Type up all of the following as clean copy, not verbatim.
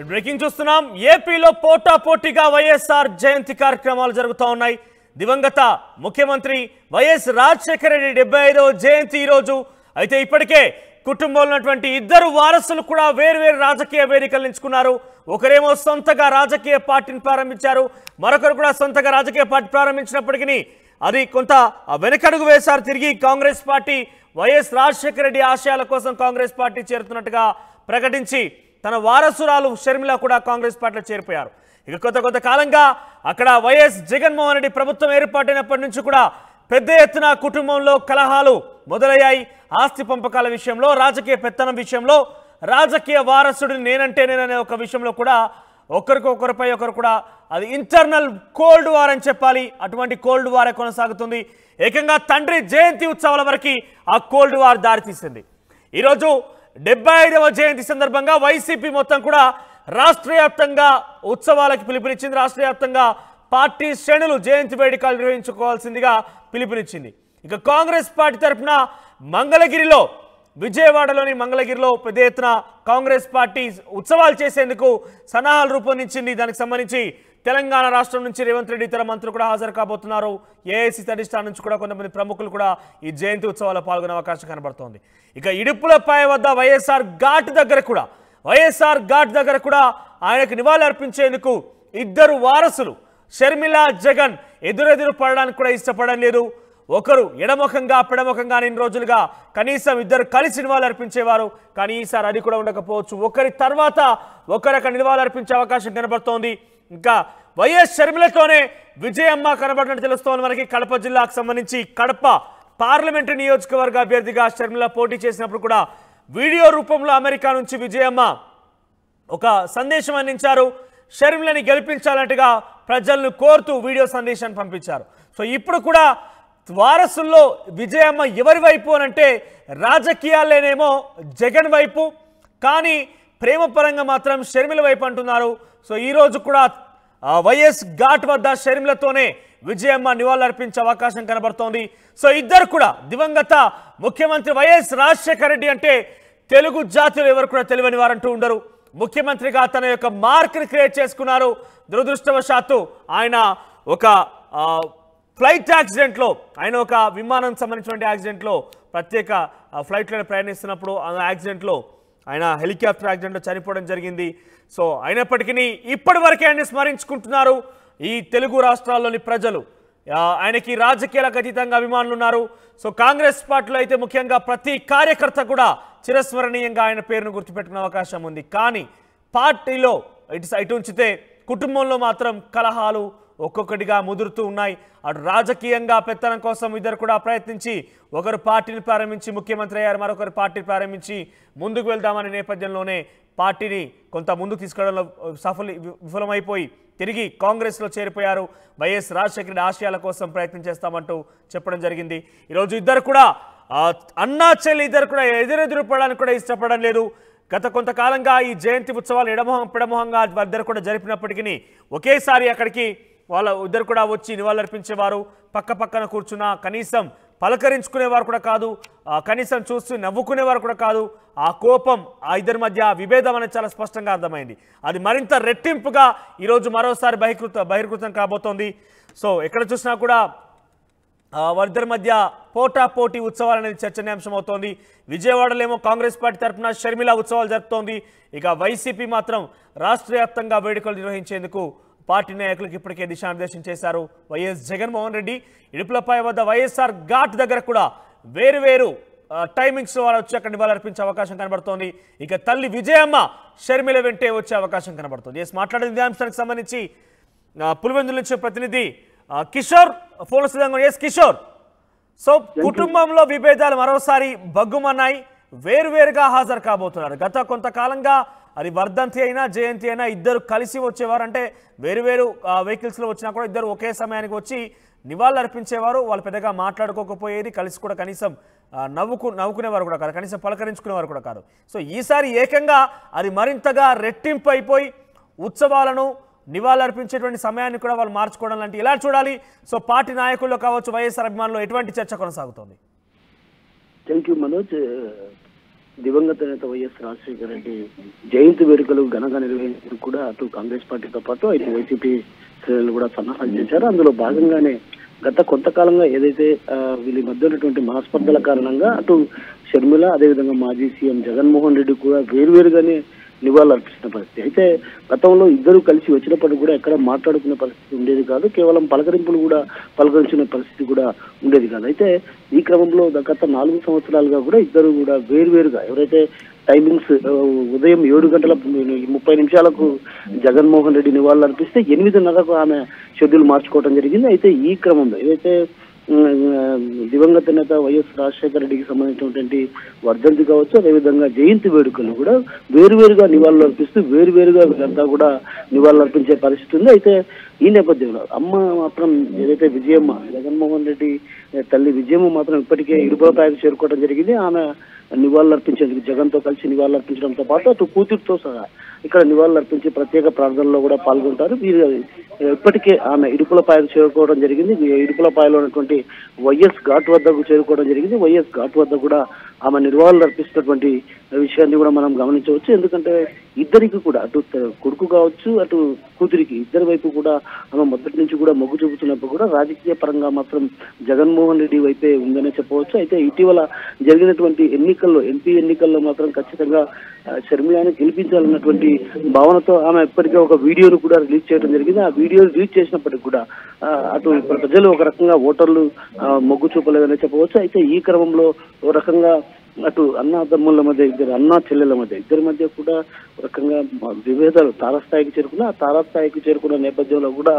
Breaking చూస్తున్నాం. ఏపీలో పోటాపోటీగా వైఎస్ఆర్ జయంతి కార్యక్రమాలు జరుగుతూ ఉన్నాయి. దివంగత ముఖ్యమంత్రి వైఎస్ రాజశేఖర రెడ్డి 75వ జయంతి ఈ రోజు. అయితే ఇప్పటికే కుటుంబంలో ఉన్నటువంటి ఇద్దరు వారసులు కూడా వేర్వేరు రాజకీయ వేదికలు ఎంచుకున్నారు. ఒకరేమో సొంతగా రాజకీయ పార్టీని ప్రారంభించారు, మరొకరు కూడా సొంతగా రాజకీయ పార్టీ ప్రారంభించినప్పటికీ అది కొంత వెనకడుగు వేశారు. తిరిగి కాంగ్రెస్ పార్టీ వైఎస్ రాజశేఖర రెడ్డి ఆశయాల కోసం కాంగ్రెస్ పార్టీ చేరుతున్నట్టుగా ప్రకటించి తన వారసురాలు షర్మిల కూడా కాంగ్రెస్ పార్టీలో చేరిపోయారు. ఇక కొంతకాలంగా అక్కడ వైఎస్ జగన్మోహన్ రెడ్డి ప్రభుత్వం ఏర్పాటైనప్పటి నుంచి కూడా పెద్ద ఎత్తున కుటుంబంలో కలహాలు మొదలయ్యాయి. ఆస్తి పంపకాల విషయంలో, రాజకీయ పెత్తనం విషయంలో, రాజకీయ వారసుడిని నేనంటే ఒక విషయంలో కూడా ఒకరిపై ఒకరు కూడా అది ఇంటర్నల్ కోల్డ్ వార్ అని చెప్పాలి. అటువంటి కోల్డ్ వారే కొనసాగుతుంది. ఏకంగా తండ్రి జయంతి ఉత్సవాల వరకు ఆ కోల్డ్ వార్ దారితీసింది. ఈరోజు 75వ జయంతి సందర్భంగా వైసీపీ మొత్తం కూడా రాష్ట్ర వ్యాప్తంగా ఉత్సవాలకు పిలుపునిచ్చింది. రాష్ట్ర వ్యాప్తంగా పార్టీ శ్రేణులు జయంతి వేడుకలు నిర్వహించుకోవాల్సిందిగా పిలుపునిచ్చింది. ఇక కాంగ్రెస్ పార్టీ తరఫున మంగళగిరిలో, విజయవాడలోని మంగళగిరిలో పెద్ద ఎత్తున కాంగ్రెస్ పార్టీ ఉత్సవాలు చేసేందుకు సన్నాహాలు రూపొందించింది. దానికి సంబంధించి తెలంగాణ రాష్ట్రం నుంచి రేవంత్ రెడ్డి ఇతర మంత్రులు కూడా హాజరు కాబోతున్నారు. ఏఐసీ అధిష్టానం నుంచి కూడా కొంతమంది ప్రముఖులు కూడా ఈ జయంతి ఉత్సవాల్లో పాల్గొనే అవకాశం కనబడుతోంది. ఇక ఇడుపులపాయ వద్ద వైఎస్ఆర్ ఘాట్ దగ్గర కూడా ఆయనకు నివాళులు అర్పించేందుకు ఇద్దరు వారసులు షర్మిల, జగన్ ఎదురెదురు పడడానికి కూడా ఇష్టపడడం లేదు. ఒకరు ఎడముఖంగా పెడముఖంగా ఇన్ని రోజులుగా కనీసం ఇద్దరు కలిసి నివాళులు అర్పించేవారు. కానీ ఈసారి అది కూడా ఉండకపోవచ్చు. ఒకరి తర్వాత ఒకరికి నివాళులు అర్పించే అవకాశం కనబడుతోంది. ఇంకా వైఎస్ షర్మిలతోనే విజయమ్మ కనబడినట్టు తెలుస్తోంది. మనకి కడప జిల్లాకు సంబంధించి కడప పార్లమెంటు నియోజకవర్గ అభ్యర్థిగా షర్మిల పోటీ చేసినప్పుడు కూడా వీడియో రూపంలో అమెరికా నుంచి విజయమ్మ ఒక సందేశం అందించారు. షర్మిలని గెలిపించాలంటగా ప్రజలను కోరుతూ వీడియో సందేశాన్ని పంపించారు. సో ఇప్పుడు కూడా వారసుల్లో విజయమ్మ ఎవరి వైపు అనంటే రాజకీయాల్లోనేమో జగన్ వైపు, కానీ ప్రేమ పరంగా మాత్రం షర్మిల వైపు అంటున్నారు. సో ఈరోజు కూడా వైఎస్ ఘాట్ వద్ద షర్మిలతోనే విజయమ్మ నివాళులు అర్పించే అవకాశం కనబడుతోంది. సో ఇద్దరు కూడా దివంగత ముఖ్యమంత్రి వైఎస్ రాజశేఖర రెడ్డి అంటే తెలుగు జాతులు ఎవరు కూడా తెలియని వారంటూ ఉండరు. ముఖ్యమంత్రిగా తన యొక్క మార్క్ని క్రియేట్ చేసుకున్నారు. దురదృష్టవశాత్తు ఆయన ఒక ఫ్లైట్ యాక్సిడెంట్లో, ఆయన ఒక విమానం సంబంధించినటువంటి యాక్సిడెంట్లో, ప్రత్యేక ఫ్లైట్లో ప్రయాణిస్తున్నప్పుడు ఆ యాక్సిడెంట్లో ఆయన హెలికాప్టర్ యాక్సిడెంట్లో చనిపోవడం జరిగింది. సో అయినప్పటికీ ఇప్పటి వరకే ఆయన స్మరించుకుంటున్నారు ఈ తెలుగు రాష్ట్రాల్లోని ప్రజలు. ఆయనకి రాజకీయాలకు అతీతంగా అభిమానులు ఉన్నారు. సో కాంగ్రెస్ పార్టీలో అయితే ముఖ్యంగా ప్రతి కార్యకర్త కూడా చిరస్మరణీయంగా ఆయన పేరును గుర్తుపెట్టుకునే అవకాశం ఉంది. కానీ పార్టీలో ఇటు ఉంచితే కుటుంబంలో మాత్రం కలహాలు ఒక్కొక్కటిగా ముదురుతూ ఉన్నాయి. అటు రాజకీయంగా పెత్తనం కోసం ఇద్దరు కూడా ప్రయత్నించి ఒకరు పార్టీని ప్రారంభించి ముఖ్యమంత్రి అయ్యారు, మరొకరు పార్టీ ప్రారంభించి ముందుకు వెళ్దామనే నేపథ్యంలోనే పార్టీని కొంత ముందుకు తీసుకెళ్లడంలో విఫలమైపోయి తిరిగి కాంగ్రెస్లో చేరిపోయారు. వైఎస్ రాజశేఖర రెడ్డి ఆశయాల కోసం ప్రయత్నం చేస్తామంటూ చెప్పడం జరిగింది. ఈరోజు ఇద్దరు కూడా అన్నా చెల్లి ఇద్దరు కూడా ఎదురెదురు పడడానికి కూడా ఇష్టపడడం లేదు. గత కొంతకాలంగా ఈ జయంతి ఉత్సవాలు పెడమొహంగా ఇద్దరు కూడా జరిపినప్పటికీ ఒకేసారి అక్కడికి వాళ్ళ ఇద్దరు కూడా వచ్చి నివాళులు అర్పించేవారు. పక్కన కూర్చున్న కనీసం పలకరించుకునేవారు కూడా కాదు, కనీసం చూస్తూ నవ్వుకునేవారు కూడా కాదు. ఆ కోపం, ఆ ఇద్దరి మధ్య విభేదం అనేది చాలా స్పష్టంగా అర్థమైంది. అది మరింత రెట్టింపుగా ఈరోజు మరోసారి బహిర్గతం కాబోతోంది. సో ఎక్కడ చూసినా కూడా వారిద్దరి మధ్య పోటాపోటీ ఉత్సవాలు అనేది చర్చనీయాంశం అవుతోంది. విజయవాడలో ఏమో కాంగ్రెస్ పార్టీ తరఫున షర్మిల ఉత్సవాలు జరుపుతోంది. ఇక వైసీపీ మాత్రం రాష్ట్ర వ్యాప్తంగా వేడుకలు నిర్వహించేందుకు పార్టీ నాయకులకు ఇప్పటికే దిశానిర్దేశం చేశారు. వైఎస్ జగన్మోహన్ రెడ్డి ఇడుపులపాయ వద్ద వైఎస్ఆర్ ఘాట్ దగ్గర కూడా వేరు టైమింగ్స్ వాళ్ళు వచ్చి అక్కడ నివాళులు అర్పించే అవకాశం కనబడుతోంది. ఇక తల్లి విజయమ్మ షర్మిల వెంటే వచ్చే అవకాశం కనబడుతుంది. మాట్లాడిన అంశానికి సంబంధించి పులివెందుల నుంచి ప్రతినిధి కిషోర్ ఫోన్ సిద్ధంగా. ఎస్ కిషోర్, సో కుటుంబంలో విభేదాలు మరోసారి బగ్గుమన్నాయి, వేరువేరుగా హాజరు కాబోతున్నారు. గత కొంతకాలంగా అది వర్ధంతి అయినా జయంతి అయినా ఇద్దరు కలిసి వచ్చేవారు. అంటే వేరు వెహికల్స్లో వచ్చినా కూడా ఇద్దరు ఒకే సమయానికి వచ్చి నివాళులు అర్పించేవారు. వాళ్ళు పెద్దగా మాట్లాడుకోకపోయేది, కలిసి కూడా కనీసం నవ్వుకునేవారు కూడా కాదు, కనీసం పలకరించుకునేవారు కూడా కాదు. సో ఈసారి ఏకంగా అది మరింతగా రెట్టింపు అయిపోయి ఉత్సవాలను నివాళులు అర్పించేటువంటి సమయాన్ని కూడా వాళ్ళు మార్చుకోవడం లాంటి ఎలా చూడాలి? సో పార్టీ నాయకుల్లో కావచ్చు, వైఎస్ఆర్ అభిమానులు ఎటువంటి చర్చ కొనసాగుతోంది? Thank you Manoj. దివంగత నేత వైఎస్ రాజశేఖర రెడ్డి జయంతి వేడుకలు ఘనంగా నిర్వహించేందుకు కూడా అటు కాంగ్రెస్ పార్టీతో పాటు ఇటు వైసీపీ శ్రేణులు కూడా సన్నాహాలు చేశారు. అందులో భాగంగానే గత కొంతకాలంగా ఏదైతే వీళ్ళ మధ్య ఉన్నటువంటి మనస్పర్ధల కారణంగా అటు షర్మిల అదేవిధంగా మాజీ సీఎం జగన్మోహన్ రెడ్డి కూడా వేరువేరుగానే నివాళులు అర్పిస్తున్న పరిస్థితి. అయితే గతంలో ఇద్దరు కలిసి వచ్చినప్పటికీ కూడా ఎక్కడ మాట్లాడుకునే పరిస్థితి ఉండేది కాదు, కేవలం పలకరింపులు కూడా పలకరించిన పరిస్థితి కూడా ఉండేది కాదు. అయితే ఈ క్రమంలో గత 4 సంవత్సరాలుగా కూడా ఇద్దరు కూడా వేరువేరుగా ఎవరైతే టైమింగ్స్ ఉదయం 7:30 జగన్మోహన్ రెడ్డి నివాళులు అర్పిస్తే 8:30కు ఆమె షెడ్యూల్ మార్చుకోవడం జరిగింది. అయితే ఈ క్రమంలో ఏదైతే దివంగత నేత వైఎస్ రాజశేఖర రెడ్డికి సంబంధించినటువంటి వర్ధంతి కావచ్చు, అదేవిధంగా జయంతి వేడుకలు కూడా వేరువేరుగా నివాళులు అర్పిస్తూ వేరువేరుగా వీళ్ళంతా కూడా నివాళులు అర్పించే పరిస్థితి ఉంది. అయితే ఈ నేపథ్యంలో అమ్మ మాత్రం ఏదైతే విజయమ్మ జగన్మోహన్ రెడ్డి తల్లి విజయమ్మ మాత్రం ఇప్పటికే ఇరుపలపాయకు చేరుకోవడం జరిగింది. ఆమె నివాళులు అర్పించేందుకు జగన్తో కలిసి నివాళులు అర్పించడంతో పాటు అటు కూతురుతో సహా ఇక్కడ నివాళులు అర్పించి ప్రత్యేక ప్రార్థనలో కూడా పాల్గొంటారు. వీరు ఇప్పటికే ఆమె ఇడుపులపాయకు చేరుకోవడం జరిగింది. ఇడుపులపాయలో ఉన్నటువంటి వైఎస్ ఘాట్ వద్దకు చేరుకోవడం జరిగింది. వైఎస్ ఘాట్ వద్ద కూడా ఆమె నివాళులు అర్పిస్తున్నటువంటి విషయాన్ని కూడా మనం గమనించవచ్చు. ఎందుకంటే ఇద్దరికి కూడా అటు కొడుకు కావచ్చు అటు కూతురికి ఇద్దరి వైపు కూడా ఆమె మొదటి నుంచి కూడా మొగ్గు చూపుతున్నప్పుడు కూడా రాజకీయ పరంగా మాత్రం జగన్మోహన్ రెడ్డి వైపే ఉందనే చెప్పవచ్చు. అయితే ఇటీవల జరిగినటువంటి ఎన్నికల్లో ఎంపీ ఎన్నికల్లో మాత్రం ఖచ్చితంగా షర్మిలాని గెలిపించాలన్నటువంటి భావనతో ఆమె ఇప్పటికే ఒక వీడియోను కూడా రిలీజ్ చేయడం జరిగింది. ఆ వీడియో రిలీజ్ చేసినప్పటికీ కూడా అటు ప్రజలు ఒక రకంగా ఓటర్లు మొగ్గు చూపలేదని చెప్పవచ్చు. అయితే ఈ క్రమంలో ఒక రకంగా అటు అన్నదమ్ముల మధ్య అన్నా చెల్లెల మధ్య ఇద్దరి మధ్య కూడా రకంగా విభేదాలు తారస్థాయికి చేరుకున్న ఆ తారస్థాయికి చేరుకున్న నేపథ్యంలో కూడా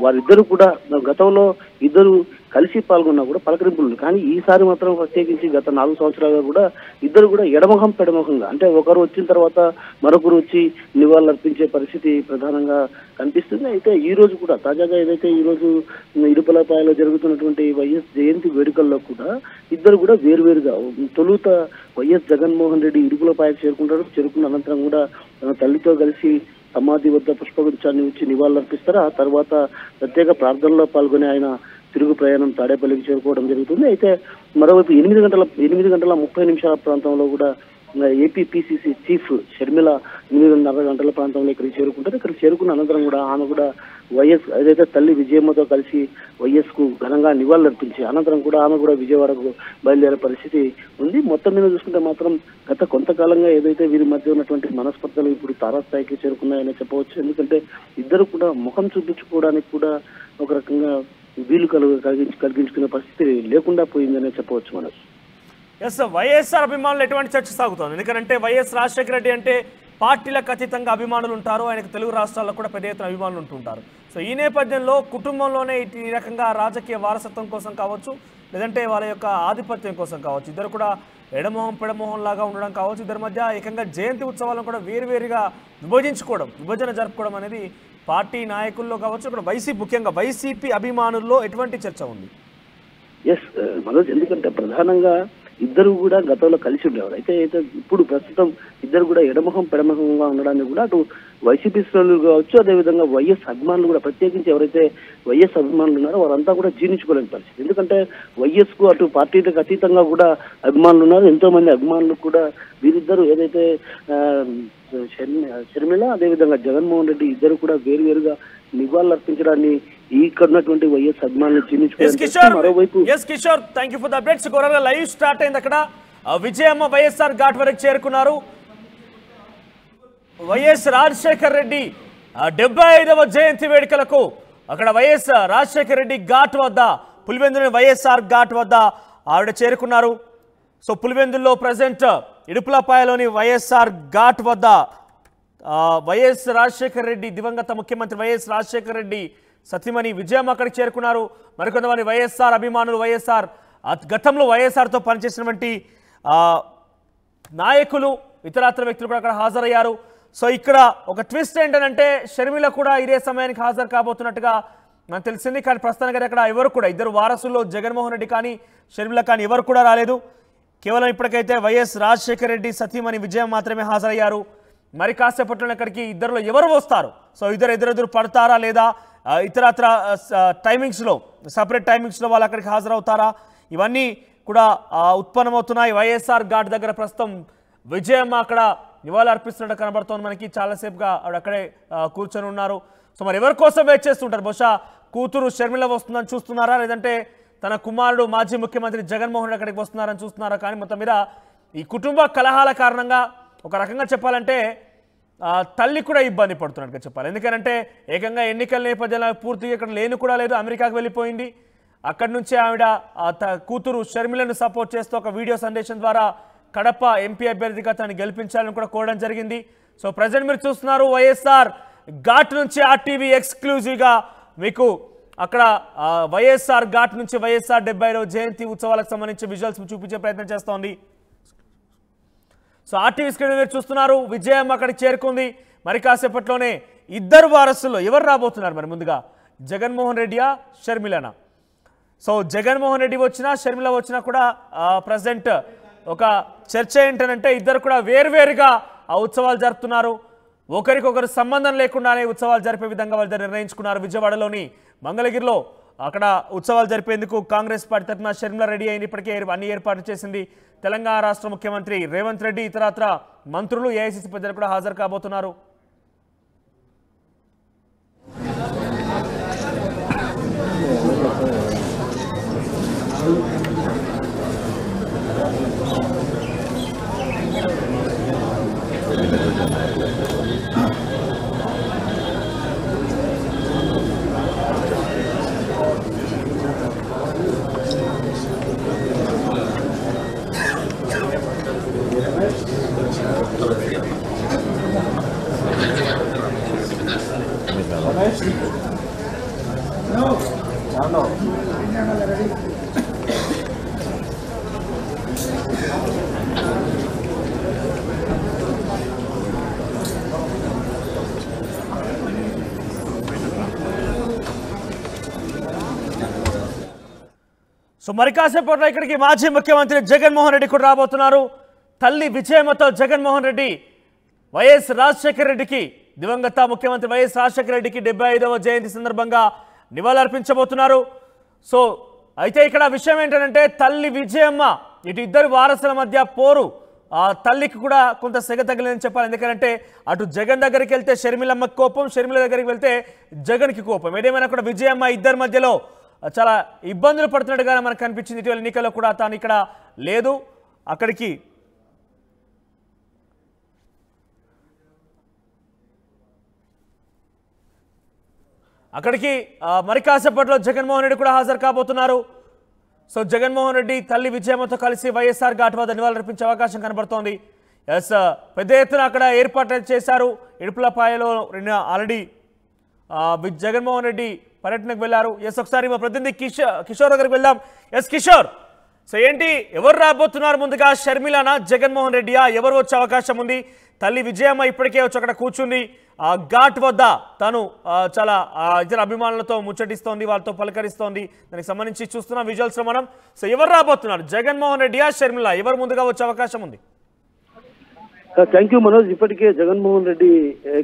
వారిద్దరు కూడా గతంలో ఇద్దరు కలిసి పాల్గొన్నా కూడా పలకరింపులు, కానీ ఈసారి మాత్రం ప్రత్యేకించి గత 4 సంవత్సరాలుగా కూడా ఇద్దరు కూడా ఎడమొహం పెడమొహంగా అంటే ఒకరు వచ్చిన తర్వాత మరొకరు వచ్చి నివాళులు అర్పించే పరిస్థితి ప్రధానంగా కనిపిస్తుంది. అయితే ఈ రోజు కూడా తాజాగా ఏదైతే ఈ రోజు ఇడుపులపాయలో జరుగుతున్నటువంటి వైఎస్ జయంతి వేడుకల్లో కూడా ఇద్దరు కూడా వేరువేరుగా తొలుత వైఎస్ జగన్మోహన్ రెడ్డి ఇడుపులపాయకు చేరుకుంటారు. చేరుకున్న అనంతరం కూడా తన తల్లితో కలిసి సమాధి వద్ద పుష్పగుచ్చాన్ని ఇచ్చి నివాళులు అర్పిస్తారు. ఆ తర్వాత ప్రత్యేక ప్రార్థనలో పాల్గొని ఆయన తిరుగు ప్రయాణం తాడేపల్లికి చేరుకోవడం జరుగుతుంది. అయితే మరోవైపు 8:30 ప్రాంతంలో కూడా ఏపీపీసీసీ చీఫ్ షర్మిల 8:30 ప్రాంతంలో ఇక్కడికి చేరుకుంటారు. ఇక్కడికి చేరుకున్న అనంతరం కూడా ఆమె కూడా వైఎస్ ఏదైతే తల్లి విజయమ్మతో కలిసి వైఎస్ కు ఘనంగా నివాళులు అర్పించి అనంతరం కూడా ఆమె కూడా విజయవాడకు బయలుదేరే పరిస్థితి ఉంది. మొత్తం మీద చూసుకుంటే మాత్రం గత కొంతకాలంగా ఏదైతే వీరి మధ్య ఉన్నటువంటి మనస్పర్ధలు ఇప్పుడు తారాస్థాయికి చేరుకున్నాయని చెప్పవచ్చు. ఎందుకంటే ఇద్దరు కూడా ముఖం చూపించుకోవడానికి కూడా ఒక రకంగా వీలు కలిగించుకునే పరిస్థితి లేకుండా పోయిందనే చెప్పవచ్చు మనం. ఎస్, వైఎస్ఆర్ అభిమానులు ఎటువంటి చర్చ సాగుతోంది? ఎందుకంటే వైఎస్ రాజశేఖర రెడ్డి అంటే పార్టీలకు అతీతంగా అభిమానులు ఉంటారు, ఆయనకు తెలుగు రాష్ట్రాల్లో కూడా పెద్ద ఎత్తున అభిమానులు ఉంటుంటారు. సో ఈ నేపథ్యంలో కుటుంబంలోనే ఈ రకంగా రాజకీయ వారసత్వం కోసం కావచ్చు, లేదంటే వాళ్ళ యొక్క ఆధిపత్యం కోసం కావచ్చు, ఇద్దరు కూడా ఎడమోహం పెడమోహం లాగా ఉండడం కావచ్చు, ఇద్దరి మధ్య ఏకంగా జయంతి ఉత్సవాలను కూడా వేరువేరుగా విభజన జరుపుకోవడం అనేది పార్టీ నాయకుల్లో కావచ్చు, ఇక్కడ ముఖ్యంగా వైసీపీ అభిమానుల్లో ఎటువంటి చర్చ ఉంది? ఎస్ మనోజ్, ఎందుకంటే ప్రధానంగా ఇద్దరు కూడా గతంలో కలిసి ఉండేవారు. అయితే ఇప్పుడు ప్రస్తుతం ఇద్దరు కూడా ఎడమొహం పెడమొహంగా ఉండడానికి కూడా అటు వైసీపీ శ్రేణులు కావచ్చు, అదేవిధంగా వైఎస్ అభిమానులు కూడా ప్రత్యేకించి ఎవరైతే వైఎస్ అభిమానులు ఉన్నారో వారంతా కూడా జీర్ణించుకోలేని పరిస్థితి. ఎందుకంటే వైఎస్ కు అటు పార్టీలకు అతీతంగా కూడా అభిమానులు ఉన్నారు. ఎంతో మంది అభిమానులు కూడా వీరిద్దరు ఏదైతే షర్మిల అదేవిధంగా జగన్మోహన్ రెడ్డి ఇద్దరు కూడా వేరువేరుగా నివాళులు అర్పించడాన్ని ఇక్కడ ఉన్నటువంటి వైఎస్ అభిమానులు జీర్ణించుకోవాలి. మరోవైపు Kishore, thank you for the updates. Live start అయింది అక్కడ. విజయమ్మ వైఎస్ఆర్ ఘాట్ వరకు చేరుకున్నారు. వైఎస్ రాజశేఖర్ రెడ్డి 75వ జయంతి వేడుకలకు అక్కడ వైఎస్ రాజశేఖర్ రెడ్డి ఘాట్ వద్ద పులివెందులోని వైఎస్ఆర్ ఘాట్ వద్ద ఆవిడ చేరుకున్నారు. సో పులివెందుల్లో ప్రజెంట్ ఇడుపులపాయలోని వైఎస్ఆర్ ఘాట్ వద్ద వైఎస్ రాజశేఖర్ రెడ్డి దివంగత ముఖ్యమంత్రి వైఎస్ రాజశేఖర్ రెడ్డి సతీమణి విజయమ్మ అక్కడికి చేరుకున్నారు. మరికొంతమంది వైఎస్ఆర్ అభిమానులు గతంలో వైఎస్ఆర్తో పనిచేసినటువంటి నాయకులు ఇతరత్ర వ్యక్తులు కూడా అక్కడ హాజరయ్యారు. సో ఇక్కడ ఒక ట్విస్ట్ ఏంటంటే షర్మిల కూడా ఇదే సమయానికి హాజరు కాబోతున్నట్టుగా నాకు తెలిసింది. కానీ ప్రస్తుతానికి అక్కడ ఎవరు కూడా ఇద్దరు వారసుల్లో జగన్మోహన్ రెడ్డి కానీ షర్మిల కానీ ఎవరు కూడా రాలేదు. కేవలం ఇప్పటికైతే వైఎస్ రాజశేఖర రెడ్డి సతీమణి విజయం మాత్రమే హాజరయ్యారు. మరి కాసేపట్లో ఇక్కడికి ఇద్దరులో ఎవరు వస్తారు, సో ఎదురెదురు పడతారా లేదా ఇతరత్ర టైమింగ్స్లో సపరేట్ టైమింగ్స్లో వాళ్ళు అక్కడికి హాజరవుతారా, ఇవన్నీ కూడా ఉత్పన్నమవుతున్నాయి. వైఎస్ఆర్ ఘాట్ దగ్గర ప్రస్తుతం విజయమ్మ అక్కడ నివాళులు అర్పిస్తున్నట్టు కనబడుతోంది మనకి. చాలాసేపుగా ఆవిడ అక్కడే కూర్చొని ఉన్నారు. సో మరి ఎవరి కోసం వెయిట్ చేస్తుంటారు? బహుశా కూతురు షర్మిల వస్తుందని చూస్తున్నారా, లేదంటే తన కుమారుడు మాజీ ముఖ్యమంత్రి జగన్మోహన్ రెడ్డి అక్కడికి వస్తున్నారని చూస్తున్నారా? కానీ మొత్తం మీద ఈ కుటుంబ కలహాల కారణంగా ఒక రకంగా చెప్పాలంటే తల్లి కూడా ఇబ్బంది పడుతున్నట్టుగా చెప్పాలి. ఎందుకంటే ఏకంగా ఎన్నికల నేపథ్యంలో పూర్తిగా ఇక్కడ లేను కూడా లేదు, అమెరికాకు వెళ్ళిపోయింది. అక్కడి నుంచి ఆవిడ కూతురు షర్మిలను సపోర్ట్ చేస్తూ ఒక వీడియో సందేశం ద్వారా కడప ఎంపీ అభ్యర్థిగా తనని గెలిపించాలని కూడా కోరడం జరిగింది. సో ప్రజెంట్ మీరు చూస్తున్నారు వైఎస్ఆర్ ఘాట్ నుంచి ఆర్టీవీ ఎక్స్క్లూజివ్గా మీకు అక్కడ వైఎస్ఆర్ ఘాట్ నుంచి వైఎస్ఆర్ 75వ జయంతి ఉత్సవాలకు సంబంధించి విజువల్స్ చూపించే ప్రయత్నం చేస్తోంది. సో ఆర్టీవీ స్క్రీన్ మీరు చూస్తున్నారు. విజయం అక్కడికి చేరుకుంది. మరి కాసేపట్లోనే ఇద్దరు వారసుల్లో ఎవరు రాబోతున్నారు? మరి ముందుగా జగన్మోహన్ రెడ్డియా షర్మిలనా? సో జగన్మోహన్ రెడ్డి వచ్చినా షర్మిల వచ్చినా కూడా ప్రజెంట్ ఒక చర్చ ఏంటంటే ఇద్దరు కూడా వేరువేరుగా ఆ ఉత్సవాలు జరుపుతున్నారు. ఒకరికొకరు సంబంధం లేకుండానే ఉత్సవాలు జరిపే విధంగా వాళ్ళు నిర్ణయించుకున్నారు. విజయవాడలోని మంగళగిరిలో అక్కడ ఉత్సవాలు జరిపేందుకు కాంగ్రెస్ పార్టీ తరఫున షర్మిల రెడీ అయింది. ఇప్పటికే అన్ని ఏర్పాట్లు చేసింది. తెలంగాణ రాష్ట్ర ముఖ్యమంత్రి రేవంత్ రెడ్డి, ఇతరత్ర మంత్రులు, ఏఐసీసీ పెద్దలు కూడా హాజరు కాబోతున్నారు. సో మరి కాసేపట్లో ఇక్కడికి మాజీ ముఖ్యమంత్రి జగన్మోహన్ రెడ్డి కూడా రాబోతున్నారు. తల్లి విజయమ్మతో జగన్మోహన్ రెడ్డి వైఎస్ రాజశేఖర రెడ్డికి, దివంగత ముఖ్యమంత్రి వైఎస్ రాజశేఖర రెడ్డికి 75వ జయంతి సందర్భంగా నివాళులర్పించబోతున్నారు. సో అయితే ఇక్కడ విషయం ఏంటంటే తల్లి విజయమ్మ ఇటు ఇద్దరు వారసుల మధ్య పోరు. తల్లికి కూడా కొంత సెగ తగిలిందని చెప్పాలి. ఎందుకంటే అటు జగన్ దగ్గరికి వెళ్తే షర్మిలమ్మకి కోపం, షర్మిల దగ్గరికి వెళ్తే జగన్కి కోపం. ఏదేమైనా కూడా విజయమ్మ ఇద్దరి మధ్యలో చాలా ఇబ్బందులు పడుతున్నట్టుగా మనకు కనిపించింది. ఇటీవల ఎన్నికల్లో కూడా తాను ఇక్కడ లేదు. అక్కడికి మరి కాసేపట్లో జగన్మోహన్ రెడ్డి కూడా హాజరు కాబోతున్నారు. సో జగన్మోహన్ రెడ్డి తల్లి విజయమ్మతో కలిసి వైఎస్ఆర్ ఘాట్ వద్ద నివాళులర్పించే అవకాశం కనబడుతోంది. ఎస్, పెద్ద ఎత్తున అక్కడ ఏర్పాట్లు చేశారు. ఇడుపులపాయలో ఆల్రెడీ జగన్మోహన్ రెడ్డి పర్యటనకు వెళ్ళారు. ఎస్, ఒకసారి మా ప్రతినిధి కిషోర్ దగ్గరికి వెళ్దాం. ఎస్ కిషోర్, సో ఏంటి ఎవరు రాబోతున్నారు? ముందుగా షర్మిలనా, జగన్మోహన్ రెడ్డియా? ఎవరు వచ్చే అవకాశం ఉంది? తల్లి విజయమ్మ ఇప్పటికే వచ్చి అక్కడ కూర్చుంది. ఘాట్ వద్ద తను చాలా ఇతర అభిమానులతో ముచ్చటిస్తోంది, వాళ్ళతో పలకరిస్తోంది. దానికి సంబంధించి చూస్తున్న విజువల్స్ లో మనం. సో ఎవరు రాబోతున్నారు? జగన్మోహన్ రెడ్డియా, షర్మిల? ఎవరు ముందుగా వచ్చే అవకాశం ఉంది? Thank you Manoj. ఇప్పటికే జగన్మోహన్ రెడ్డి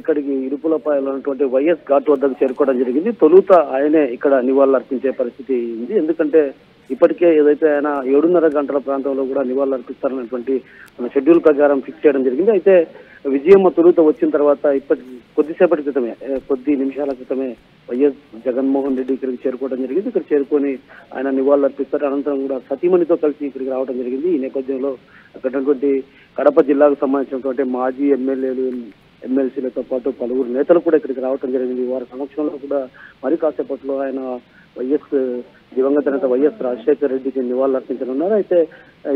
ఇక్కడికి ఇరుపులపాయలో ఉన్నటువంటి వైఎస్ ఘాట్ వద్దకు చేరుకోవడం జరిగింది. తొలుత ఆయనే ఇక్కడ నివాళులు అర్పించే పరిస్థితి ఉంది. ఎందుకంటే ఇప్పటికే ఏదైతే ఆయన 7:30 గంటల ప్రాంతంలో కూడా నివాళులు అర్పిస్తారన్నటువంటి షెడ్యూల్ ప్రకారం ఫిక్స్ చేయడం జరిగింది. అయితే విజయమ్మ తొలుత వచ్చిన తర్వాత కొద్దిసేపటి క్రితమే, కొద్ది నిమిషాల క్రితమే వైఎస్ జగన్మోహన్ రెడ్డి ఇక్కడికి చేరుకోవడం జరిగింది. ఇక్కడ చేరుకొని ఆయన నివాళులు అర్పిస్తారు. అనంతరం కూడా సతీమణితో కలిసి ఇక్కడికి రావడం జరిగింది. ఈ నేపథ్యంలో అక్కడ కడప జిల్లాకు సంబంధించినటువంటి మాజీ ఎమ్మెల్యేలు, ఎమ్మెల్సీలతో పాటు పలువురు నేతలు కూడా ఇక్కడికి రావడం జరిగింది. వారి సమక్షంలో కూడా మరి కాసేపట్లో ఆయన దివంగత నేత వైఎస్ రాజశేఖర రెడ్డికి నివాళులు అర్పించనున్నారు. అయితే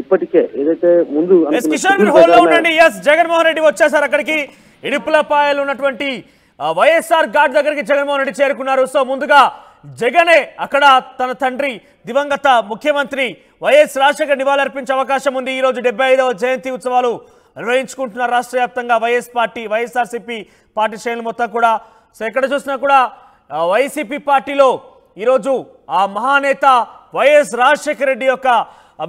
ఇప్పటికే ఏదైతే ముందు జగన్మోహన్ రెడ్డి వచ్చేసారు అక్కడికి. ఇడుపులపాయలు ఉన్నటువంటి వైఎస్ఆర్ ఘాట్ దగ్గరికి జగన్మోహన్ రెడ్డి చేరుకున్నారు. సో ముందుగా జగనే అక్కడ తన తండ్రి దివంగత ముఖ్యమంత్రి వైఎస్ రాజశేఖర్ నివాళులు అర్పించే అవకాశం ఉంది. ఈరోజు 75వ జయంతి ఉత్సవాలు నిర్వహించుకుంటున్నారు రాష్ట్ర వ్యాప్తంగా వైఎస్ఆర్సీపీ పార్టీ శ్రేణులు మొత్తం కూడా. సో ఎక్కడ చూసినా కూడా వైసీపీ పార్టీలో ఈరోజు ఆ మహానేత వైఎస్ రాజశేఖర రెడ్డి యొక్క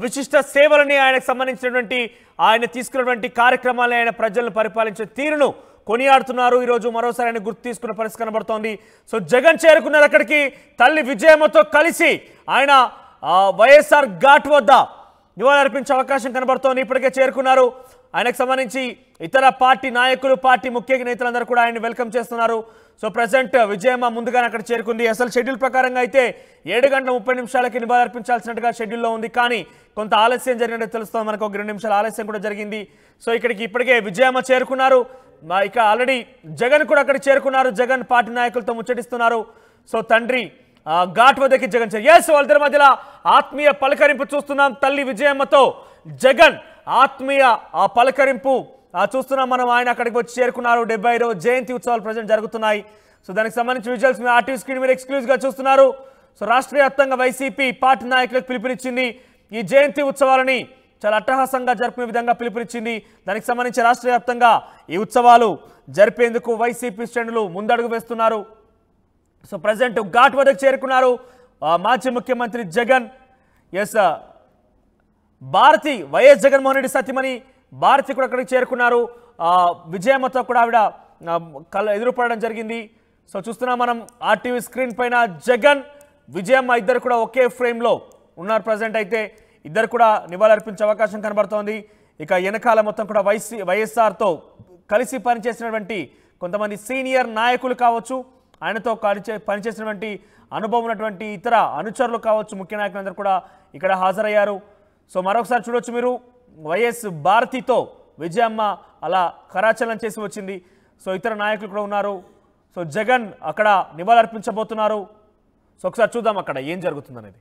విశిష్ట సేవలని, ఆయనకు సంబంధించినటువంటి ఆయన తీసుకున్నటువంటి కార్యక్రమాలని, ఆయన ప్రజలను పరిపాలించే తీరును కొనియాడుతున్నారు. ఈరోజు మరోసారి ఆయన గుర్తు తీసుకున్న పరిస్థితి కనబడుతోంది. సో జగన్ చేరుకున్నారు అక్కడికి. తల్లి విజయమ్మతో కలిసి ఆయన వైఎస్ఆర్ ఘాట్ వద్ద నివాళులర్పించే అవకాశం కనబడుతోంది. ఇప్పటికే చేరుకున్నారు. ఆయనకు సంబంధించి ఇతర పార్టీ నాయకులు పార్టీ ముఖ్య నేతలందరూ కూడా ఆయన్ని వెల్కమ్ చేస్తున్నారు. సో ప్రజెంట్ విజయమ్మ ముందుగానే అక్కడ చేరుకుంది. అసలు షెడ్యూల్ ప్రకారంగా అయితే 7:30 నివాళులర్పించాల్సినట్టుగా షెడ్యూల్లో ఉంది. కానీ కొంత ఆలస్యం జరిగినట్టు తెలుస్తుంది. మనకు 2 నిమిషాల ఆలస్యం కూడా జరిగింది. సో ఇక్కడికి ఇప్పటికే విజయమ్మ చేరుకున్నారు. ఇక ఆల్రెడీ జగన్ కూడా అక్కడ చేరుకున్నారు. జగన్ పార్టీ నాయకులతో ముచ్చటిస్తున్నారు. సో తండ్రి ఘాట్ వద్దకి జగన్ వాళ్ళిద్దరి మధ్యలో ఆత్మీయ పలకరింపు చూస్తున్నాం. తల్లి విజయమ్మతో జగన్ ఆత్మీయ పలకరింపు చూస్తున్నాం మనం. ఆయన అక్కడికి వచ్చి చేరుకున్నారు. 75వ జయంతి ఉత్సవాలు ప్రజెంట్ జరుగుతున్నాయి. సో దానికి సంబంధించి విజువల్స్ మీరు ఆర్టీవీ స్క్రీన్ మీద ఎక్స్క్లూజివ్గా చూస్తున్నారు. సో రాష్ట్ర వ్యాప్తంగా వైసీపీ పార్టీ నాయకులకు పిలుపునిచ్చింది. ఈ జయంతి ఉత్సవాలని చాలా అట్టహాసంగా జరుపుకునే విధంగా పిలుపునిచ్చింది. దానికి సంబంధించి రాష్ట్ర వ్యాప్తంగా ఈ ఉత్సవాలు జరిపేందుకు వైసీపీ శ్రేణులు ముందడుగు వేస్తున్నారు. సో ప్రజెంట్ ఘాట్ వద్దకు చేరుకున్నారు మాజీ ముఖ్యమంత్రి జగన్. భారతి వైఎస్ జగన్మోహన్ రెడ్డి సతీమణి భారతి కూడా అక్కడికి చేరుకున్నారు. విజయమ్మతో కూడా ఆవిడ ఎదురుపడడం జరిగింది. సో చూస్తున్నాం మనం ఆర్టీవీ స్క్రీన్ పైన జగన్ విజయమ్మ ఇద్దరు కూడా ఒకే ఫ్రేమ్లో ఉన్నారు. ప్రజెంట్ అయితే ఇద్దరు కూడా నివాళులర్పించే అవకాశం కనబడుతోంది. ఇక వెనకాల మొత్తం కూడా వైఎస్ఆర్తో కలిసి పనిచేసినటువంటి కొంతమంది సీనియర్ నాయకులు కావచ్చు, ఆయనతో పనిచేసినటువంటి అనుభవం ఉన్నటువంటి ఇతర అనుచరులు కావచ్చు, ముఖ్య నాయకులందరూ కూడా ఇక్కడ హాజరయ్యారు. సో మరొకసారి చూడొచ్చు మీరు, వైఎస్ భారతితో విజయమ్మ అలా కరాచలనం చేసి వచ్చింది. సో ఇతర నాయకులు కూడా ఉన్నారు. సో జగన్ అక్కడ నివాళులర్పించబోతున్నారు. సో ఒకసారి చూద్దాం అక్కడ ఏం జరుగుతుందనేది.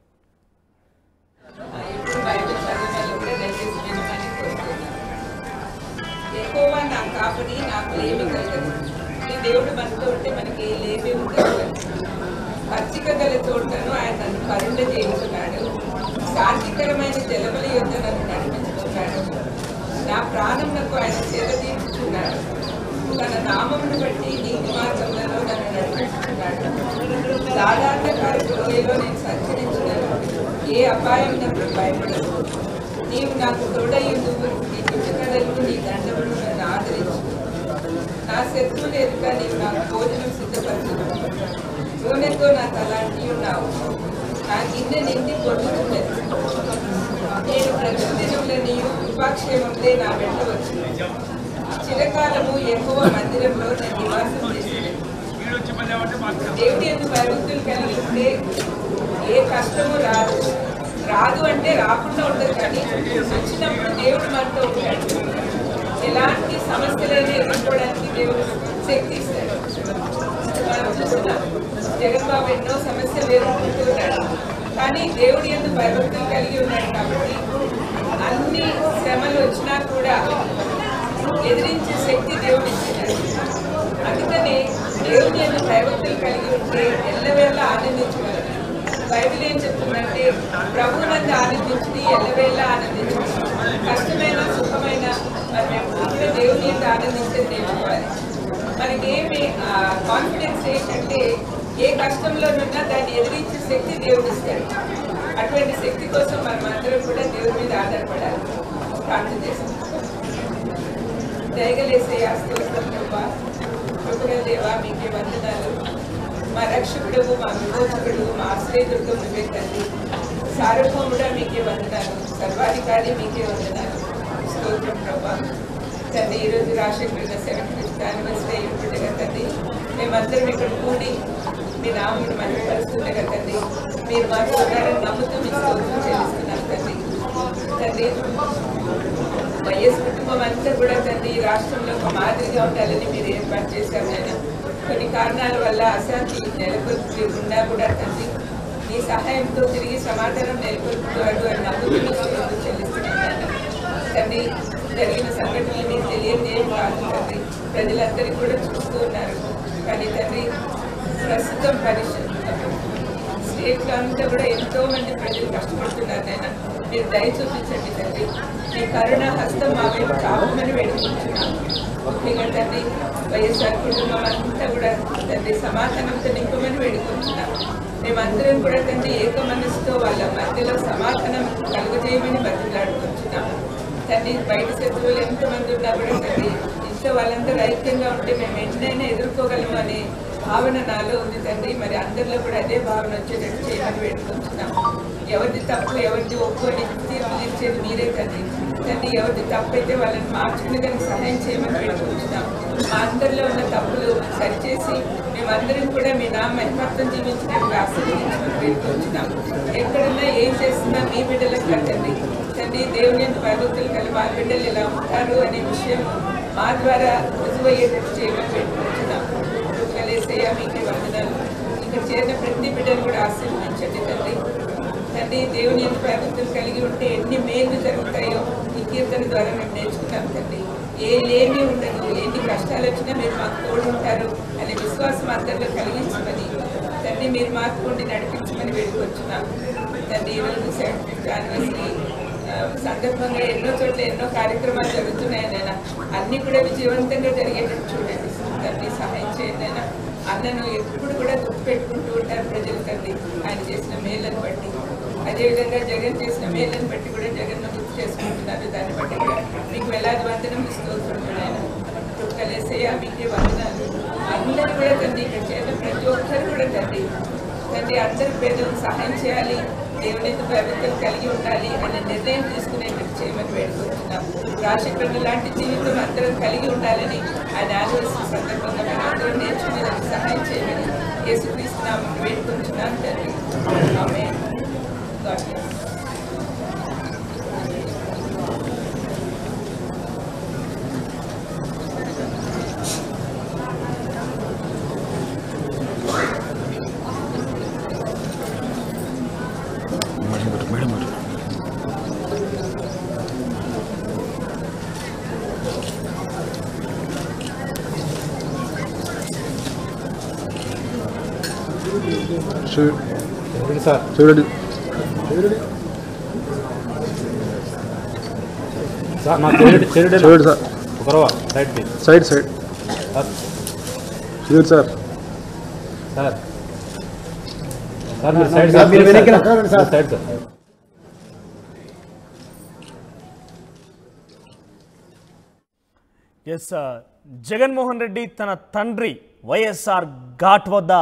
దేవుడు మనతో ఉంటే మనకి లేమి ఉండదు. పచ్చిక గల చోట్లను ఆయన నన్ను కరుణ చేయించున్నాడు. శాంతికరమైన జలముల యొద్ద నన్ను నడిపించుకున్నాడు. నా ప్రాణమునకు ఆయన సేవ తీర్చుకున్నాడు. తన నామమును బట్టి నీతి మార్గంలో నన్ను నడిపించుకున్నాడు. సాధారణకాల లోయలో నేను సంచరించినను ఏ అపాయం నాకు భయపడదు. నీవు నాకు తోడయ్యుండు. నీ చుట్టుకడలు నీ దండములు నన్ను ఆదరించు. నా శత్రువులు ఎదుట నీవు నాకు భోజనం సిద్ధపరచు. నూనెతో నాకు అలాంటి ఉన్నావు. నా గిన్నె నిండి పొందుతున్నది. నేను ప్రతిదినంలో నీవు కృపాక్షేమంలో నా వెంట వచ్చింది. చిరకాలము ఎక్కువ మందిరంలో నేను నివాసం చేసింది. దేవుడి ఎందుకు భయభక్తులు కలిగి ఉంటే ఏ కష్టము రాదు. రాదు అంటే రాకుండా ఉండదు, కానీ వచ్చినప్పుడు దేవుడు మనతో ఉంటాడు. ఎలాంటి సమస్యలైనా ఎదుర్కోవడానికి దేవుడు శక్తి ఇస్తాడు. మనం చూస్తున్నాం, జగన్ బాబు ఎన్నో సమస్యలు ఎదుర్కొంటున్నాడు, కానీ దేవుడి ఎందుకు భయభక్తులు కలిగి ఉన్నాడు కాబట్టి అన్ని శ్రమలు వచ్చినా కూడా ఎదిరించే శక్తి దేవుడు ఇచ్చినాడు. అందుకనే దేవుడి ఎందుకు భయభక్తులు కలిగి ఉంటే ఎల్లవేళ ఆనందించగలరు. బైబిల్ ఏం చెప్తుందంటే ప్రభువునందు ఆనందించి ఎల్లవేళ ఆనందించు. కష్టమైన సుఖమైన మరి మేము దేవుని యొక్క ఆనందించేది నేర్చుకోవాలి. మనకేమి కాన్ఫిడెన్స్ ఏంటంటే ఏ కష్టంలోనున్నా దాన్ని ఎదిరించే శక్తి దేవుడు ఇస్తాడు. అటువంటి శక్తి కోసం మనం అందరం కూడా దేవుడి మీద ఆధారపడాలి. ప్రార్థన చేస్తాం. దయగలేసే స్తోత్రం ప్రభా, కృపగల దేవా, మీకే వందనాలు. మా రక్షకుడు, మా విమోచకుడు, మా ఆశ్రయదుర్గ నువ్వే తండ్రి. సార్వభౌముడా మీకే వందనాలు. సర్వాధికారి మీకే వందనాలు. స్తోత్రం ప్రభా. తండ్రి, ఈరోజు రాజశేఖర 75th యానివర్సరీ ఉంటుండగా తండ్రి, మేమందరం ఇక్కడ కూడి మీ నామమును మహిమపరుస్తుండగా తండ్రి, మీరు మాతో ఉన్నారని నమ్ముతూ మీ స్తోత్రం చెల్లిస్తున్నాం తండ్రి. తండ్రి, వైఎస్ కుటుంబం అంతా కూడా తండ్రి రాష్ట్రంలో ఒక మాదిరిగా ఉండాలని మీరు ఏర్పాటు చేశారు ఆయన. కొన్ని కారణాల వల్ల అశాంతి నెలకొల్పి ఉన్నా కూడా తండ్రి మీ సహాయంతో తిరిగి సమాధానం నెలకొల్పుతాడు అని నమ్ముతూ చెల్లిస్తున్నాను తండ్రి. జరిగిన సంఘటనలు మీకు తెలియదు ఏం కాదు తండ్రి, ప్రజలందరికీ కూడా చూస్తూ ఉన్నారు. కానీ తండ్రి, ప్రస్తుతం స్టేట్లో అంతా కూడా ఎంతో మంది ప్రజలు కష్టపడుతున్నారు నాయన. మీరు దయ చూపించండి తండ్రి. మీ కరుణ హస్తం మా వైపు చావమని వేడుకుంటున్నాం. ముఖ్యంగా తండ్రి, వైఎస్ఆర్ కుటుంబం అంతా కూడా తండ్రి సమాధానంతో నింపమని వేడుకుంటున్నాం. మేమందరం కూడా తండ్రి ఏక మనసుతో వాళ్ళ మధ్యలో సమాధానం కలుగజేయమని బతిలాడుకుంటున్నాం తండ్రి. బయట శత్రువులు ఎంతమంది ఉన్నా కూడా తండ్రి, ఇంట్లో వాళ్ళందరూ ఐక్యంగా ఉంటే మేము ఎన్నైనా ఎదుర్కోగలము అనే భావన నాలో ఉంది తండ్రి. మరి అందరిలో కూడా అదే భావన వచ్చేటట్టు చేయమని వేడుకుంటున్నాం. ఎవరిది తప్పు ఎవరిది ఒప్పు అని తీర్పులు ఇచ్చేది మీరే తండ్రి. తండ్రి ఎవరిది తప్పు అయితే వాళ్ళని మార్చుకునే దానికి సహాయం చేయమని వేడుకుంటున్నాం. మా అందరిలో ఉన్న తప్పులు సరిచేసి మేమందరం కూడా మీ నా మహిమత్వం జీవించడానికి ఆశీర్వదించమని వేడుకుంటున్నాం. ఎక్కడున్నా ఏం చేస్తున్నా మీ బిడ్డలకు తండ్రి. తండ్రి దేవుని భయభక్తులు కలిగి మా బిడ్డలు ఇలా ఉంటారు అనే విషయం మా ద్వారా రుజువయ్యేటట్టు చేయమని వేడుకుంటున్నాం. యేసయ్యా మీకే వందనాలు. ఇక్కడ చేరిన ప్రతి బిడ్డను కూడా ఆశీర్వదించండి తండ్రి. తండ్రి దేవుని ఎంత భయభక్తులు కలిగి ఉంటే ఎన్ని మేలు జరుగుతాయో ఈ కీర్తన ద్వారా మేము నేర్చుకున్నాం తండ్రి. ఏ లేమి ఉండదు, ఎన్ని కష్టాలు వచ్చినా మీరు మాకు తోడు ఉంటారు అనే విశ్వాసం అందరిలో కలిగించమని తండ్రి మీరు మాకు ఉండి నడిపించమని వేడుకొచ్చున్నాం తండ్రి. ఈరోజు 75th యానివర్సరీ సందర్భంగా ఎన్నో చోట్ల ఎన్నో కార్యక్రమాలు జరుగుతున్నాయనైనా అన్నీ కూడా విజయవంతంగా జరిగేటట్టు చూడండి తండ్రి. సహాయం చేయండి అయినా. అన్నను ఎప్పుడు కూడా గుర్తుపెట్టుకుంటూ ఉంటారు ప్రజలు తండ్రి, ఆయన చేసిన మేళ్ళను బట్టి. అదేవిధంగా జగన్ చేసిన మేళ్ళను బట్టి కూడా జగన్ను గుర్తు చేసుకుంటున్నారు. దాన్ని బట్టి కూడా మీకు వేలాది వందనం ఇస్తూ ఆయన యేసయ్యా మీకే వందనాలు. అందరూ కూడా తండ్రి ఇక్కడ చేసిన ప్రతి ఒక్కరు కూడా తండ్రి అందరి పేదలకు సహాయం చేయాలి, దేవుని భయభక్తులు కలిగి ఉండాలి అనే నిర్ణయం తీసుకునేటట్టు చేయమని వేడుకుంటున్నాం. రాజశేఖర్ లాంటి జీవితం అందరం కలిగి ఉండాలని ఆయన యానివర్సరీ సందర్భంగా మేము అందరం నేర్చుకునేందుకు సహాయం చేయమని యేసుక్రీస్తు నామమున వేడుకుంటున్నాం తండ్రి. ఆమేన్. God bless. సార్ చూడండి సార్ మా చూడండి సార్ ఒకరవా సైడ్ చూడండి సార్ సార్ సార్ మీరు సైడ్ సార్ మీరు వెనక్కి sir side sir. Yes, Jaganmohan Reddy తన తండ్రి వైఎస్ఆర్ ఘాట్ వద్ద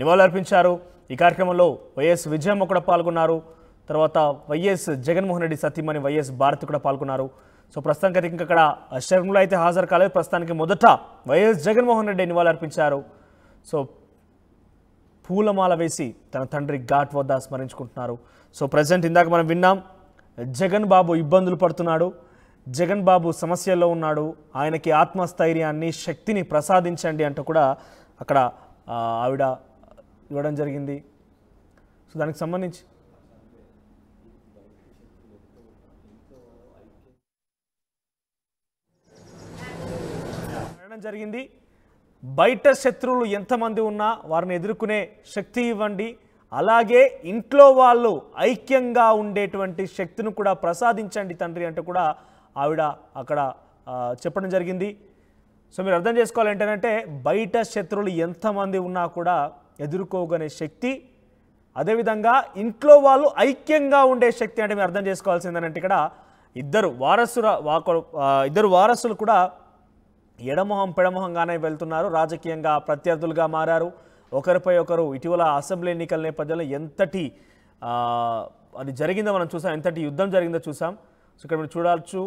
నివాళులర్పించారు. ఈ కార్యక్రమంలో వైఎస్ విజయమ్మ కూడా పాల్గొన్నారు. తర్వాత వైఎస్ జగన్మోహన్ రెడ్డి సతీమణి వైఎస్ భారతి కూడా పాల్గొన్నారు. సో ప్రస్తుతానికి ఇంకా అక్కడ షర్మిల అయితే హాజరు కాలేదు. ప్రస్తుతానికి మొదట వైఎస్ జగన్మోహన్ రెడ్డి నివాళులర్పించారు. సో పూలమాల వేసి తన తండ్రి ఘాట్ వద్ద స్మరించుకుంటున్నారు. సో ప్రజెంట్ ఇందాక మనం విన్నాం, జగన్ బాబు ఇబ్బందులు పడుతున్నాడు, జగన్ బాబు సమస్యల్లో ఉన్నాడు, ఆయనకి ఆత్మస్థైర్యాన్ని శక్తిని ప్రసాదించండి అంటూ కూడా అక్కడ ఆవిడ ఇవ్వడం జరిగింది. సో దానికి సంబంధించి జరిగింది. బయట శత్రువులు ఎంతమంది ఉన్నా వారిని ఎదుర్కొనే శక్తి ఇవ్వండి, అలాగే ఇంట్లో వాళ్ళు ఐక్యంగా ఉండేటువంటి శక్తిని కూడా ప్రసాదించండి తండ్రి అంటూ కూడా ఆవిడ అక్కడ చెప్పడం జరిగింది. సో మీరు అర్థం చేసుకోవాలి ఏంటంటే, బయట శత్రువులు ఎంతమంది ఉన్నా కూడా ఎదుర్కోగనే శక్తి, అదేవిధంగా ఇంట్లో వాళ్ళు ఐక్యంగా ఉండే శక్తి అంటే మీరు అర్థం చేసుకోవాల్సిందేనంటే ఇక్కడ ఇద్దరు వారసులు కూడా ఎడమొహం పెడమొహంగానే వెళ్తున్నారు, రాజకీయంగా ప్రత్యర్థులుగా మారారు ఒకరిపై ఒకరు. ఇటీవల అసెంబ్లీ ఎన్నికల నేపథ్యంలో ఎంతటి అది జరిగిందో మనం చూసాం, ఎంతటి యుద్ధం జరిగిందో చూసాం. సో ఇక్కడ మీరు చూడవచ్చు,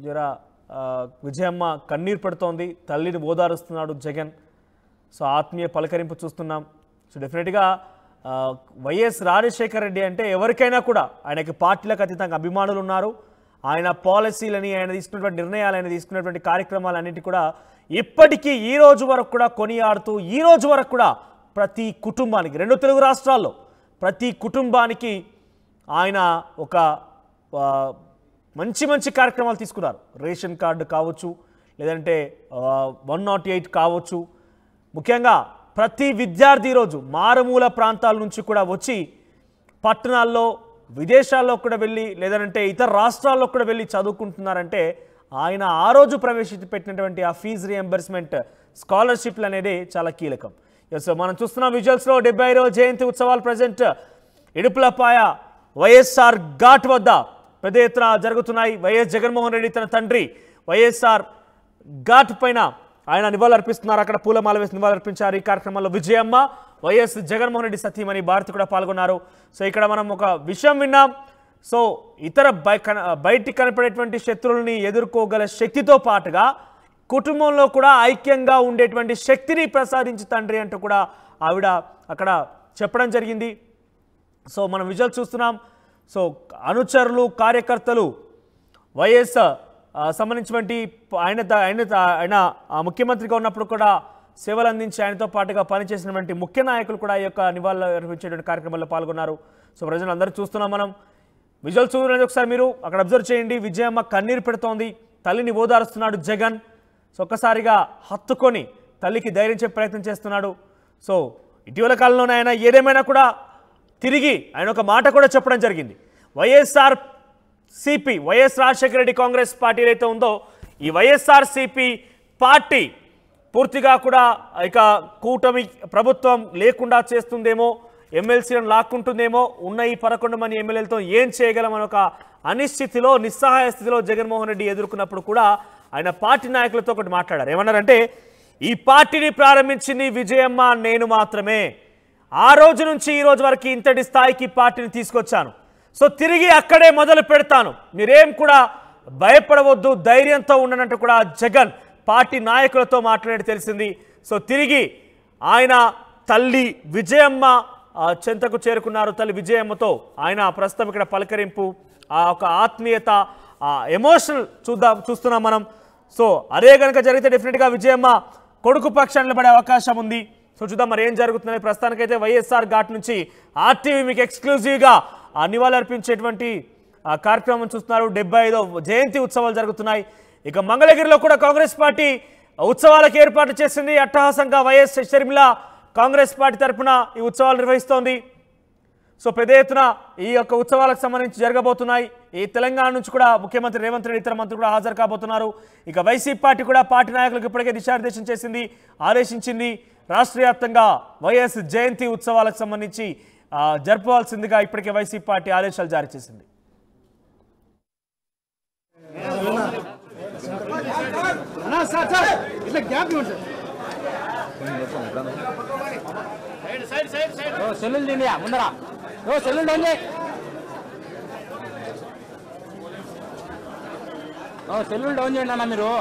జరా విజయమ్మ కన్నీరు పెడుతోంది, తల్లిని ఓదారుస్తున్నాడు జగన్. సో ఆత్మీయ పలకరింపు చూస్తున్నాం. సో డెఫినెట్గా వైఎస్ రాజశేఖర రెడ్డి అంటే ఎవరికైనా కూడా ఆయనకి పార్టీలకు అతీతంగా అభిమానులు ఉన్నారు. ఆయన పాలసీలని, ఆయన తీసుకున్నటువంటి నిర్ణయాలు, ఆయన తీసుకున్నటువంటి కార్యక్రమాలన్నింటి కూడా ఇప్పటికీ ఈ రోజు వరకు కూడా కొనియాడుతూ, ఈ రోజు వరకు కూడా ప్రతి కుటుంబానికి, 2 తెలుగు రాష్ట్రాల్లో ప్రతి కుటుంబానికి ఆయన ఒక మంచి కార్యక్రమాలు తీసుకున్నారు. రేషన్ కార్డు కావచ్చు, లేదంటే 108 కావచ్చు. ముఖ్యంగా ప్రతి విద్యార్థి రోజు మారుమూల ప్రాంతాల నుంచి కూడా వచ్చి పట్టణాల్లో, విదేశాల్లో కూడా వెళ్ళి, లేదంటే ఇతర రాష్ట్రాల్లో కూడా వెళ్ళి చదువుకుంటున్నారంటే ఆయన ఆ రోజు ప్రవేశపెట్టినటువంటి ఆ ఫీజు రియంబర్స్మెంట్ స్కాలర్షిప్లు అనేది చాలా కీలకం. ఎస్, మనం చూస్తున్న విజువల్స్లో 75వ జయంతి ఉత్సవాలు ప్రజెంట్ ఇడుపులపాయ వైఎస్ఆర్ ఘాట్ వద్ద పెద్ద ఎత్తున జరుగుతున్నాయి. వైఎస్ జగన్మోహన్ రెడ్డి తన తండ్రి వైఎస్ఆర్ ఘాట్ పైన ఆయన నివాళులర్పిస్తున్నారు. అక్కడ పూలమాల వేసి నివాళులర్పించారు. ఈ కార్యక్రమంలో విజయమ్మ, వైఎస్ జగన్మోహన్ రెడ్డి సతీమణి భారతి కూడా పాల్గొన్నారు. సో ఇక్కడ మనం ఒక విషయం విన్నాం. సో ఇతర బయటికి కనపడేటువంటి శత్రువుల్ని ఎదుర్కోగల శక్తితో పాటుగా కుటుంబంలో కూడా ఐక్యంగా ఉండేటువంటి శక్తిని ప్రసాదించి తండ్రి అంటూ కూడా ఆవిడ అక్కడ చెప్పడం జరిగింది. సో మనం విజువల్ చూస్తున్నాం. సో అనుచరులు, కార్యకర్తలు, వైఎస్ సంబంధించినటువంటి ఆయన ముఖ్యమంత్రిగా ఉన్నప్పుడు కూడా సేవలు అందించి ఆయనతో పాటుగా పనిచేసినటువంటి ముఖ్య నాయకులు కూడా ఈ యొక్క నివాళులు అర్పించేటువంటి కార్యక్రమంలో పాల్గొన్నారు. సో ప్రజలు అందరూ చూస్తున్నాం. మనం విజువల్ చూడండి ఒకసారి, మీరు అక్కడ అబ్జర్వ్ చేయండి. విజయమ్మ కన్నీరు పెడుతోంది, తల్లిని ఓదారుస్తున్నాడు జగన్. సో ఒక్కసారిగా హత్తుకొని తల్లికి ధైర్యం చెప్పే ప్రయత్నం చేస్తున్నాడు. సో ఇటీవల కాలంలోనే ఆయన ఏదేమైనా కూడా తిరిగి ఆయన ఒక మాట కూడా చెప్పడం జరిగింది. వైఎస్ఆర్సీపీ, వైఎస్ రాజశేఖర రెడ్డి కాంగ్రెస్ పార్టీ ఏదైతే ఉందో, ఈ వైఎస్ఆర్సీపీ పార్టీ పూర్తిగా కూడా ఇక కూటమి ప్రభుత్వం లేకుండా చేస్తుందేమో, ఎమ్మెల్సీలను లాక్కుంటుందేమో, ఉన్న ఈ 11 మంది ఎమ్మెల్యేలతో ఏం చేయగలమని ఒక అనిశ్చితిలో, నిస్సహాయ స్థితిలో జగన్మోహన్ రెడ్డి ఎదుర్కొన్నప్పుడు కూడా ఆయన పార్టీ నాయకులతో ఒకటి మాట్లాడారు. ఏమన్నారంటే, ఈ పార్టీని ప్రారంభించింది విజయమ్మ, నేను మాత్రమే. ఆ రోజు నుంచి ఈ రోజు వరకు ఇంతటి స్థాయికి పార్టీని తీసుకొచ్చాను. సో తిరిగి అక్కడే మొదలు పెడతాను, మీరేం కూడా భయపడవద్దు, ధైర్యంతో ఉండనంటూ కూడా జగన్ పార్టీ నాయకులతో మాట్లాడి తెలిసింది. సో తిరిగి ఆయన తల్లి విజయమ్మ చెంతకు చేరుకున్నారు. తల్లి విజయమ్మతో ఆయన ప్రస్తుతం ఇక్కడ పలకరింపు, ఆ ఒక ఆత్మీయత, ఎమోషనల్ చూస్తున్నాం మనం. సో అదే కనుక జరిగితే డెఫినెట్గా విజయమ్మ కొడుకు పక్షాన్ని నిలబడే అవకాశం ఉంది. సో చూద్దాం మరి ఏం జరుగుతుందని. ప్రస్తుతానికైతే వైఎస్ఆర్ ఘాట్ నుంచి ఆర్టీవీ మీకు ఎక్స్క్లూజివ్గా నివాళులర్పించేటువంటి కార్యక్రమం చూస్తున్నారు. 75వ జయంతి ఉత్సవాలు జరుగుతున్నాయి. ఇక మంగళగిరిలో కూడా కాంగ్రెస్ పార్టీ ఉత్సవాలకు ఏర్పాటు చేసింది. అట్టహాసంగా వైఎస్ షర్మిల కాంగ్రెస్ పార్టీ తరఫున ఈ ఉత్సవాలు నిర్వహిస్తోంది. సో పెద్ద ఎత్తున ఈ యొక్క ఉత్సవాలకు సంబంధించి జరగబోతున్నాయి. ఈ తెలంగాణ నుంచి కూడా ముఖ్యమంత్రి రేవంత్ రెడ్డి, ఇతర మంత్రులు కూడా హాజరు కాబోతున్నారు. ఇక వైసీపీ పార్టీ కూడా పార్టీ నాయకులకు ఇప్పటికే దిశానిర్దేశం చేసింది, ఆదేశించింది. రాష్ట్ర వ్యాప్తంగా వైఎస్ జయంతి ఉత్సవాలకు సంబంధించి జరపవలసిందిగా ఇప్పటికే వైసీపీ పార్టీ ఆదేశాలు జారీ చేసింది. సెల్లులు తిండి ముందరా, సెల్లులు డౌన్ చేయి, సెల్లులు డౌన్ చేయండి అన్న మీరు.